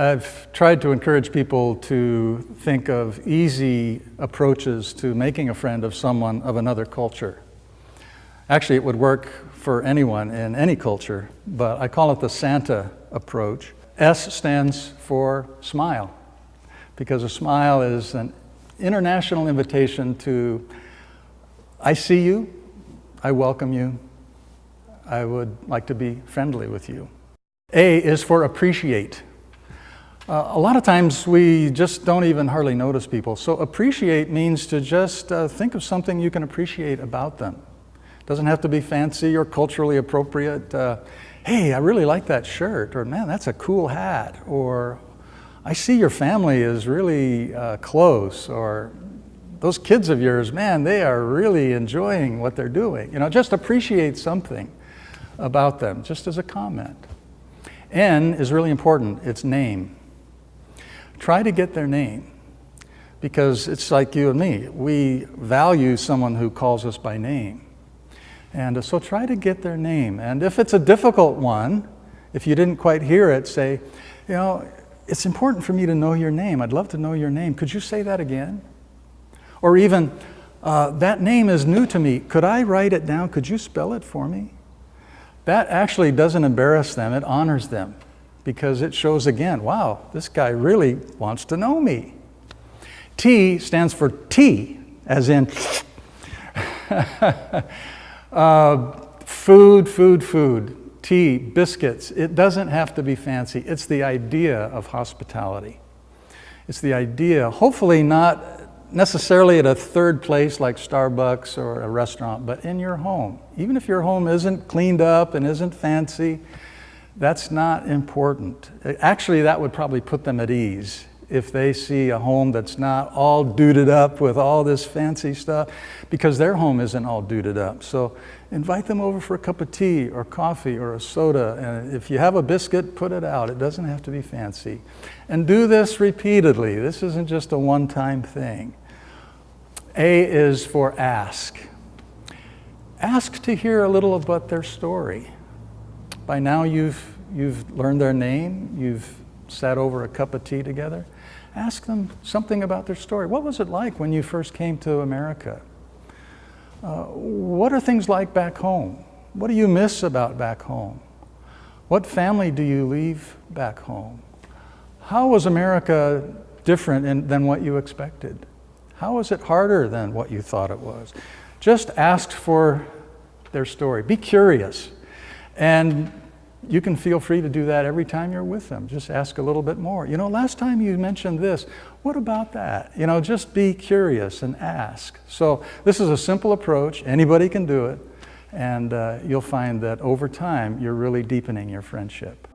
I've tried to encourage people to think of easy approaches to making a friend of someone of another culture. Actually, it would work for anyone in any culture, but I call it the S.A.N.T.A approach. S stands for smile, because a smile is an international invitation to, I see you, I welcome you, I would like to be friendly with you. A is for appreciate. A lot of times we just don't even hardly notice people. So appreciate means to just think of something you can appreciate about them. It doesn't have to be fancy or culturally appropriate. Hey, I really like that shirt, or man, that's a cool hat, or I see your family is really close, or those kids of yours, man, they are really enjoying what they're doing. You know, just appreciate something about them, just as a comment. N is really important, it's name. Try to get their name, because it's like you and me. We value someone who calls us by name. And so try to get their name. And if it's a difficult one, if you didn't quite hear it, say, you know, it's important for me to know your name. I'd love to know your name. Could you say that again? Or even, that name is new to me. Could I write it down? Could you spell it for me? That actually doesn't embarrass them. It honors them, because it shows again, wow, this guy really wants to know me. T stands for tea, as in food, tea, biscuits. It doesn't have to be fancy. It's the idea of hospitality. It's the idea, hopefully not necessarily at a third place like Starbucks or a restaurant, but in your home. Even if your home isn't cleaned up and isn't fancy, that's not important. Actually, that would probably put them at ease if they see a home that's not all duded up with all this fancy stuff, because their home isn't all duded up. So invite them over for a cup of tea or coffee or a soda, and if you have a biscuit, put it out. It doesn't have to be fancy. And do this repeatedly. This isn't just a one-time thing. A is for ask. Ask to hear a little about their story. By now you've learned their name, you've sat over a cup of tea together. Ask them something about their story. What was it like when you first came to America? What are things like back home? What do you miss about back home? What family do you leave back home? How was America different than what you expected? How was it harder than what you thought it was? Just ask for their story. Be curious. And you can feel free to do that every time you're with them. Just ask a little bit more. You know, last time you mentioned this, what about that? You know, just be curious and ask. So this is a simple approach. Anybody can do it. And you'll find that over time, you're really deepening your friendship.